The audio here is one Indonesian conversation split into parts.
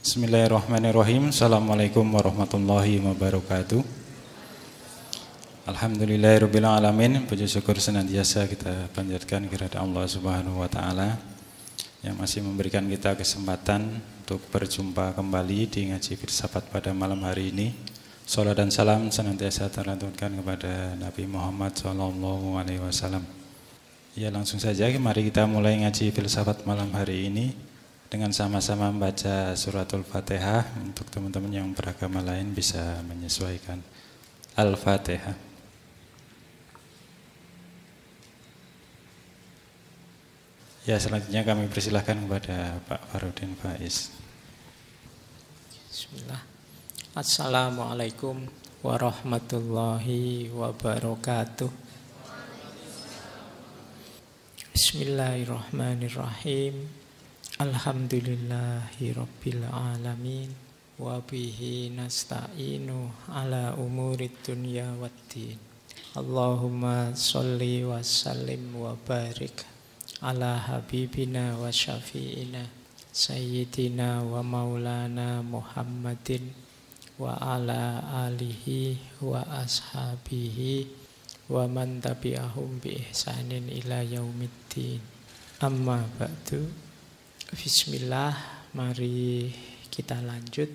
Bismillahirrahmanirrahim. Assalamualaikum warahmatullahi wabarakatuh. Alhamdulillahirabbil alamin. Puji syukur senantiasa kita panjatkan kepada Allah Subhanahu wa taala yang masih memberikan kita kesempatan untuk berjumpa kembali di ngaji filsafat pada malam hari ini. Salam dan salam senantiasa terlanturkan kepada Nabi Muhammad SAW. Ya, langsung saja mari kita mulai ngaji filsafat malam hari ini dengan sama-sama membaca suratul Fatihah. Untuk teman-teman yang beragama lain bisa menyesuaikan. Al-Fatihah. Ya, selanjutnya kami persilahkan kepada Pak Farudin Faiz. Bismillah. Assalamualaikum warahmatullahi wabarakatuh. Bismillahirrahmanirrahim. Alhamdulillahi rabbil alamin. Wa bihi nasta'inu ala umurid dunya waddin. Allahumma sholli wa sallim wa barik ala habibina wa syafi'ina sayyidina wa maulana Muhammadin wa ala alihi wa ashabihi wa man tabi'ahum bi ihsanin ila yaumiddin. Amma ba'du. Bismillah, mari kita lanjut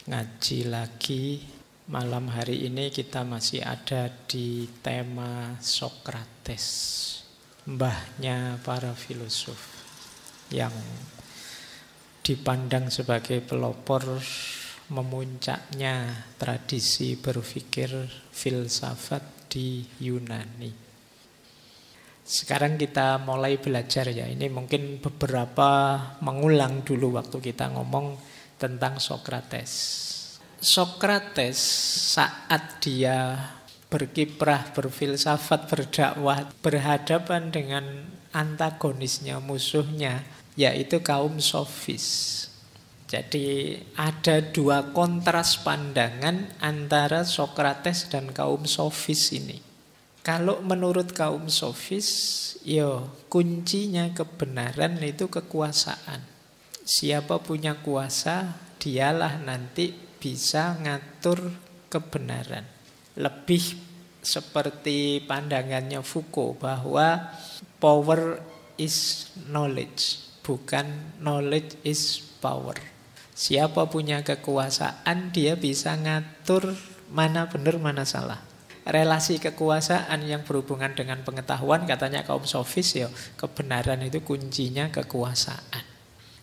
ngaji lagi. Malam hari ini kita masih ada di tema Sokrates, mbahnya para filosof yang dipandang sebagai pelopor memuncaknya tradisi berpikir filsafat di Yunani. Sekarang kita mulai belajar ya. Ini mungkin beberapa mengulang dulu waktu kita ngomong tentang Sokrates. Sokrates saat dia berkiprah, berfilsafat, berdakwah, berhadapan dengan antagonisnya, musuhnya, yaitu kaum sofis. Jadi ada dua kontras pandangan antara Sokrates dan kaum sofis ini. Kalau menurut kaum sofis, kuncinya kebenaran itu kekuasaan. Siapa punya kuasa, dialah nanti bisa ngatur kebenaran. Lebih seperti pandangannya Foucault bahwa power is knowledge, bukan knowledge is power. Siapa punya kekuasaan, dia bisa ngatur mana benar, mana salah. Relasi kekuasaan yang berhubungan dengan pengetahuan, katanya kaum sofis, kebenaran itu kuncinya kekuasaan.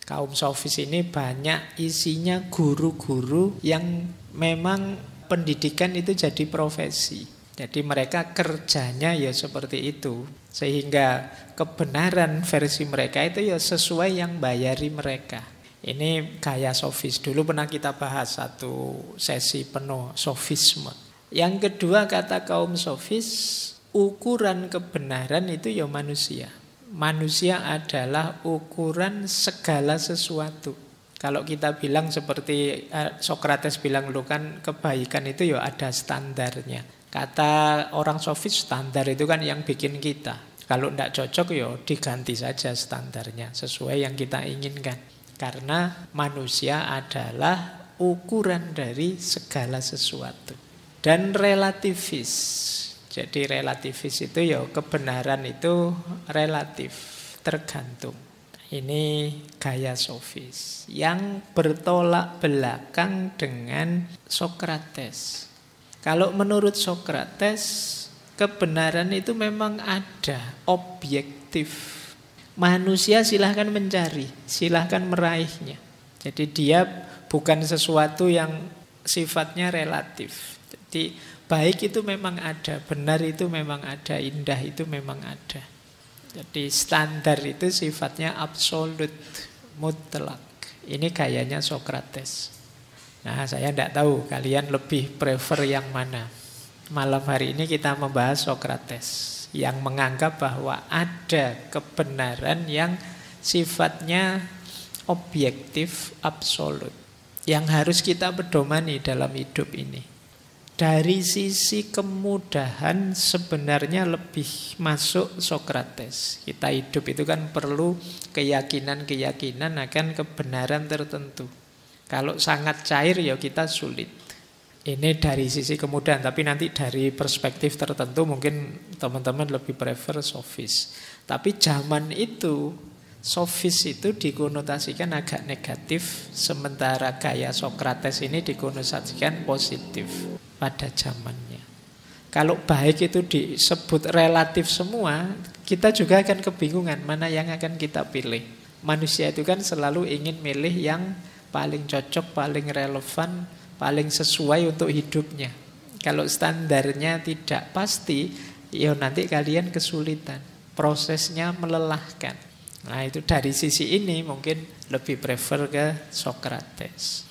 Kaum sofis ini banyak isinya guru-guru yang memang pendidikan itu jadi profesi. Jadi mereka kerjanya seperti itu. Sehingga kebenaran versi mereka itu sesuai yang bayari mereka. Ini gaya sofis. Dulu pernah kita bahas satu sesi penuh sofisme. Yang kedua, kata kaum sofis, ukuran kebenaran itu manusia. Manusia adalah ukuran segala sesuatu. Kalau kita bilang seperti Sokrates bilang dulu kan, kebaikan itu ada standarnya. Kata orang sofis, standar itu kan yang bikin kita. Kalau tidak cocok diganti saja standarnya sesuai yang kita inginkan. Karena manusia adalah ukuran dari segala sesuatu. Dan relativis. Jadi relativis itu kebenaran itu relatif, tergantung. Ini gaya sofis yang bertolak belakang dengan Sokrates. Kalau menurut Sokrates, kebenaran itu memang ada, objektif. Manusia silahkan mencari, silahkan meraihnya. Jadi dia bukan sesuatu yang sifatnya relatif. Jadi baik itu memang ada, benar itu memang ada, indah itu memang ada. Jadi standar itu sifatnya absolut, mutlak. Ini gayanya Sokrates. Nah, saya tidak tahu kalian lebih prefer yang mana. Malam hari ini kita membahas Sokrates yang menganggap bahwa ada kebenaran yang sifatnya objektif, absolut, yang harus kita pedomani dalam hidup ini. Dari sisi kemudahan sebenarnya lebih masuk Sokrates. Kita hidup itu kan perlu keyakinan-keyakinan akan kebenaran tertentu. Kalau sangat cair ya kita sulit. Ini dari sisi kemudahan, tapi nanti dari perspektif tertentu mungkin teman-teman lebih prefer sofis. Tapi zaman itu, sofis itu dikonotasikan agak negatif, sementara gaya Sokrates ini dikonotasikan positif pada zamannya. Kalau baik itu disebut relatif semua, kita juga akan kebingungan mana yang akan kita pilih. Manusia itu kan selalu ingin milih yang paling cocok, paling relevan, paling sesuai untuk hidupnya. Kalau standarnya tidak pasti, ya nanti kalian kesulitan. Prosesnya melelahkan. Nah itu dari sisi ini mungkin lebih prefer ke Sokrates.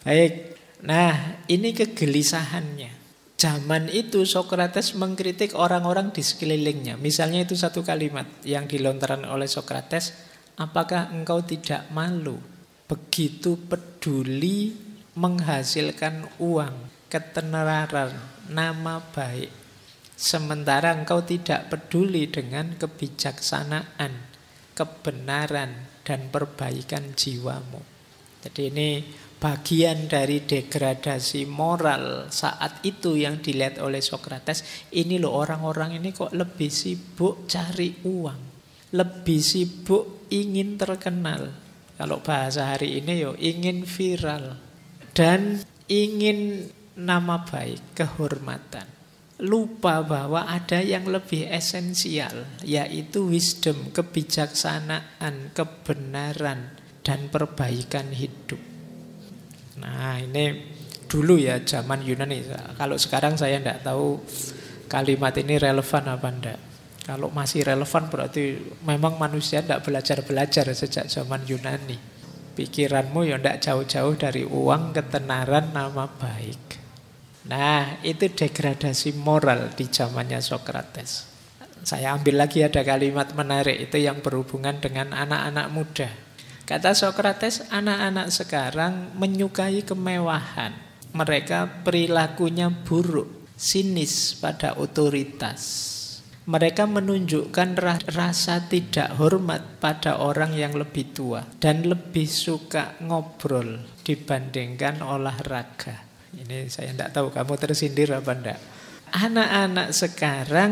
Baik, nah ini kegelisahannya. Zaman itu Sokrates mengkritik orang-orang di sekelilingnya. Misalnya itu satu kalimat yang dilontarkan oleh Sokrates, apakah engkau tidak malu begitu peduli menghasilkan uang, ketenaran, nama baik, sementara engkau tidak peduli dengan kebijaksanaan, kebenaran, dan perbaikan jiwamu. Jadi ini bagian dari degradasi moral saat itu yang dilihat oleh Sokrates. Ini loh orang-orang ini kok lebih sibuk cari uang, lebih sibuk ingin terkenal. Kalau bahasa hari ini yo ingin viral dan ingin nama baik, kehormatan. Lupa bahwa ada yang lebih esensial, yaitu wisdom, kebijaksanaan, kebenaran, dan perbaikan hidup. Nah ini dulu ya zaman Yunani. Kalau sekarang saya tidak tahu kalimat ini relevan apa enggak. Kalau masih relevan berarti memang manusia tidak belajar-belajar sejak zaman Yunani. Pikiranmu ya tidak jauh-jauh dari uang, ketenaran, nama baik. Nah itu degradasi moral di zamannya Sokrates. Saya ambil lagi ada kalimat menarik itu yang berhubungan dengan anak-anak muda. Kata Sokrates, anak-anak sekarang menyukai kemewahan. Mereka perilakunya buruk, sinis pada otoritas. Mereka menunjukkan rasa tidak hormat pada orang yang lebih tua dan lebih suka ngobrol dibandingkan olahraga. Ini saya tidak tahu kamu tersindir apa enggak. Anak-anak sekarang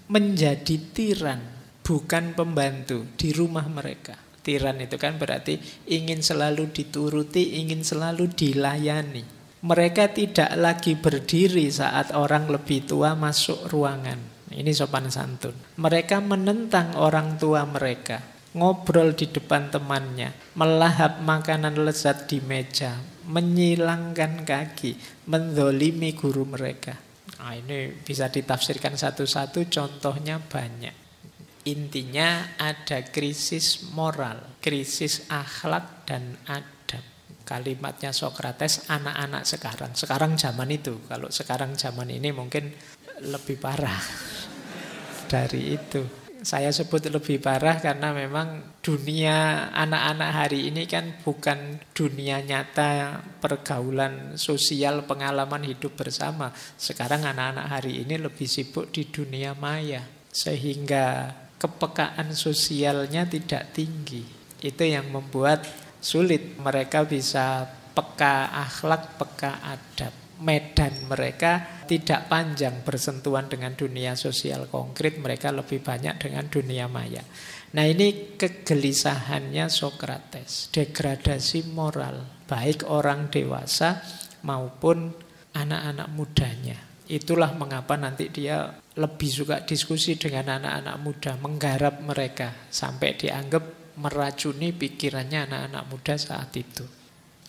menjadi tiran, bukan pembantu di rumah mereka. Tiran itu kan berarti ingin selalu dituruti, ingin selalu dilayani. Mereka tidak lagi berdiri saat orang lebih tua masuk ruangan. Ini sopan santun. Mereka menentang orang tua mereka, ngobrol di depan temannya, melahap makanan lezat di meja, menyilangkan kaki, mendolimi guru mereka. Nah, ini bisa ditafsirkan satu-satu, contohnya banyak. Intinya ada krisis moral, krisis akhlak dan adab. Kalimatnya Sokrates, anak-anak sekarang. Sekarang zaman itu, kalau sekarang zaman ini mungkin lebih parah dari itu. Saya sebut lebih parah karena memang dunia anak-anak hari ini kan bukan dunia nyata, pergaulan sosial, pengalaman hidup bersama. Sekarang anak-anak hari ini lebih sibuk di dunia maya, sehingga kepekaan sosialnya tidak tinggi. Itu yang membuat sulit mereka bisa peka akhlak, peka adab. Medan mereka tidak panjang bersentuhan dengan dunia sosial konkret, mereka lebih banyak dengan dunia maya. Nah ini kegelisahannya Sokrates, degradasi moral, baik orang dewasa maupun anak-anak mudanya. Itulah mengapa nanti dia lebih suka diskusi dengan anak-anak muda, menggarap mereka, sampai dianggap meracuni pikirannya anak-anak muda saat itu.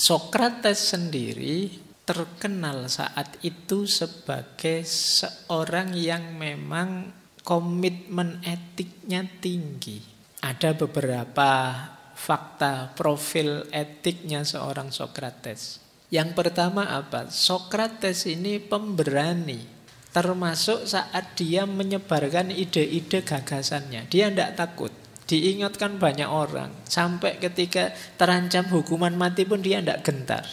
Sokrates sendiri terkenal saat itu sebagai seorang yang memang komitmen etiknya tinggi. Ada beberapa fakta profil etiknya seorang Sokrates. Yang pertama apa? Sokrates ini pemberani, termasuk saat dia menyebarkan ide-ide gagasannya. Dia tidak takut, diingatkan banyak orang. Sampai ketika terancam hukuman mati pun dia tidak gentar.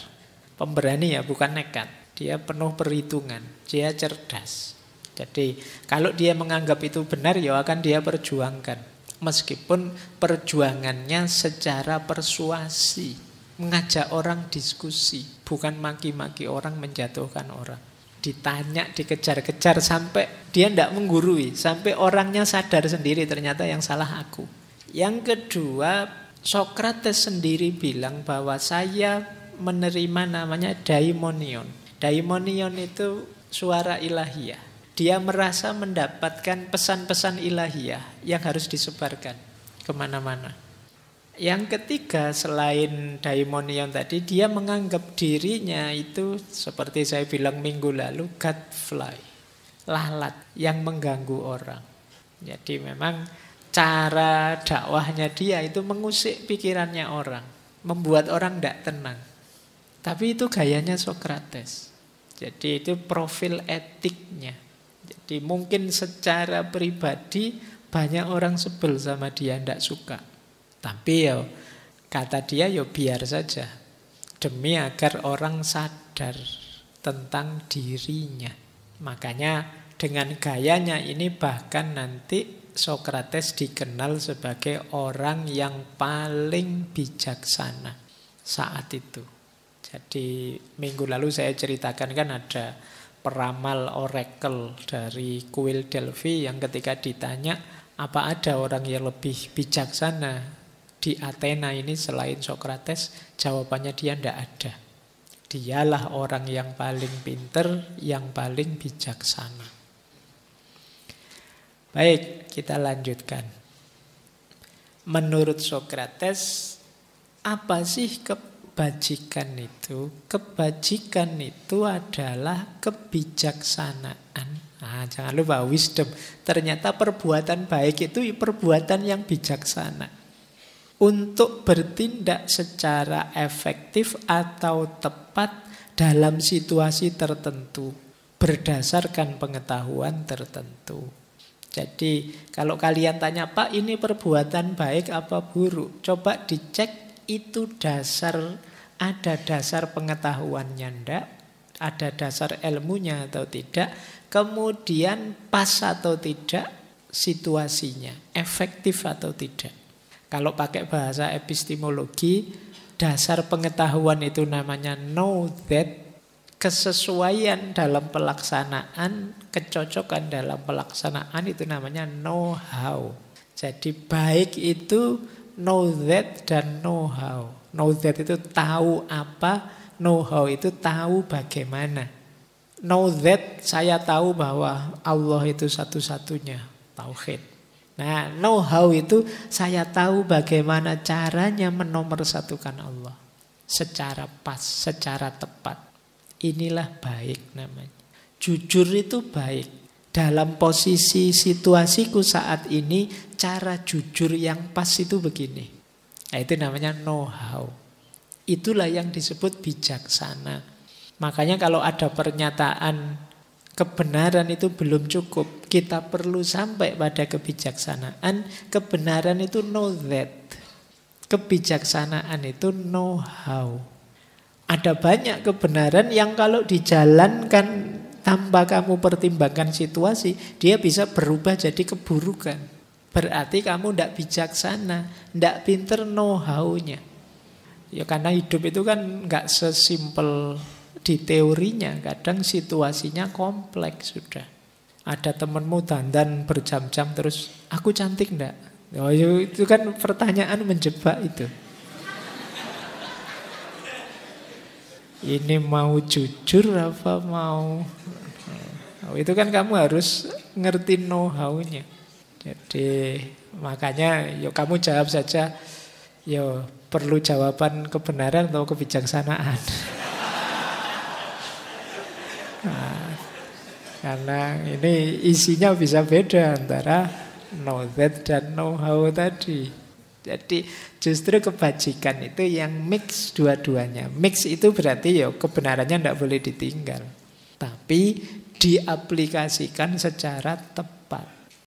Pemberani ya, bukan nekat. Dia penuh perhitungan, dia cerdas. Jadi kalau dia menganggap itu benar, ya akan dia perjuangkan. Meskipun perjuangannya secara persuasi. Mengajak orang diskusi, bukan maki-maki orang, menjatuhkan orang. Ditanya, dikejar-kejar sampai dia tidak menggurui, sampai orangnya sadar sendiri ternyata yang salah aku. Yang kedua, Sokrates sendiri bilang bahwa saya menerima namanya daimonion. Daimonion itu suara ilahiyah. Dia merasa mendapatkan pesan-pesan ilahiyah yang harus disebarkan kemana-mana. Yang ketiga, selain daimonion tadi, dia menganggap dirinya itu seperti saya bilang minggu lalu, gadfly, lalat yang mengganggu orang. Jadi memang cara dakwahnya dia itu mengusik pikirannya orang, membuat orang tidak tenang. Tapi itu gayanya Sokrates. Jadi itu profil etiknya. Jadi mungkin secara pribadi banyak orang sebel sama dia, tidak suka. Tapi ya kata dia ya biar saja, demi agar orang sadar tentang dirinya. Makanya dengan gayanya ini bahkan nanti Sokrates dikenal sebagai orang yang paling bijaksana saat itu. Jadi minggu lalu saya ceritakan kan ada peramal oracle dari kuil Delphi yang ketika ditanya apa ada orang yang lebih bijaksana di Athena ini selain Sokrates, jawabannya dia tidak ada. Dialah orang yang paling pinter, yang paling bijaksana. Baik, kita lanjutkan. Menurut Sokrates, apa sih kebajikan itu? Kebajikan itu adalah kebijaksanaan. Nah, jangan lupa wisdom. Ternyata perbuatan baik itu perbuatan yang bijaksana. Untuk bertindak secara efektif atau tepat dalam situasi tertentu, berdasarkan pengetahuan tertentu. Jadi kalau kalian tanya, Pak ini perbuatan baik apa buruk? Coba dicek itu ada dasar pengetahuannya ndak, ada dasar ilmunya atau tidak, kemudian pas atau tidak situasinya, efektif atau tidak. Kalau pakai bahasa epistemologi, dasar pengetahuan itu namanya know that, kesesuaian dalam pelaksanaan, kecocokan dalam pelaksanaan itu namanya know how. Jadi baik itu know that dan know how. Know that itu tahu apa, know how itu tahu bagaimana. Know that saya tahu bahwa Allah itu satu-satunya, tauhid. Nah, know how itu saya tahu bagaimana caranya menomorsatukan Allah secara pas, secara tepat. Inilah baik namanya. Jujur itu baik. Dalam posisi situasiku saat ini, cara jujur yang pas itu begini. Nah, itu namanya know how. Itulah yang disebut bijaksana. Makanya kalau ada pernyataan kebenaran itu belum cukup, kita perlu sampai pada kebijaksanaan. Kebenaran itu know that, kebijaksanaan itu know how. Ada banyak kebenaran yang kalau dijalankan tanpa kamu pertimbangkan situasi, dia bisa berubah jadi keburukan. Berarti kamu tidak bijaksana, tidak pinter know how-nya. Ya karena hidup itu kan nggak sesimpel di teorinya, kadang situasinya kompleks sudah. Ada temenmu dandan berjam-jam terus, aku cantik enggak? Oh, itu kan pertanyaan menjebak itu. Ini mau jujur apa mau? Oh, itu kan kamu harus ngerti know how-nya. Jadi makanya yo kamu jawab saja, yo perlu jawaban kebenaran atau kebijaksanaan. Nah, karena ini isinya bisa beda antara know that dan know how tadi. Jadi justru kebajikan itu yang mix dua-duanya. Mix itu berarti ya kebenarannya tidak boleh ditinggal, tapi diaplikasikan secara tepat.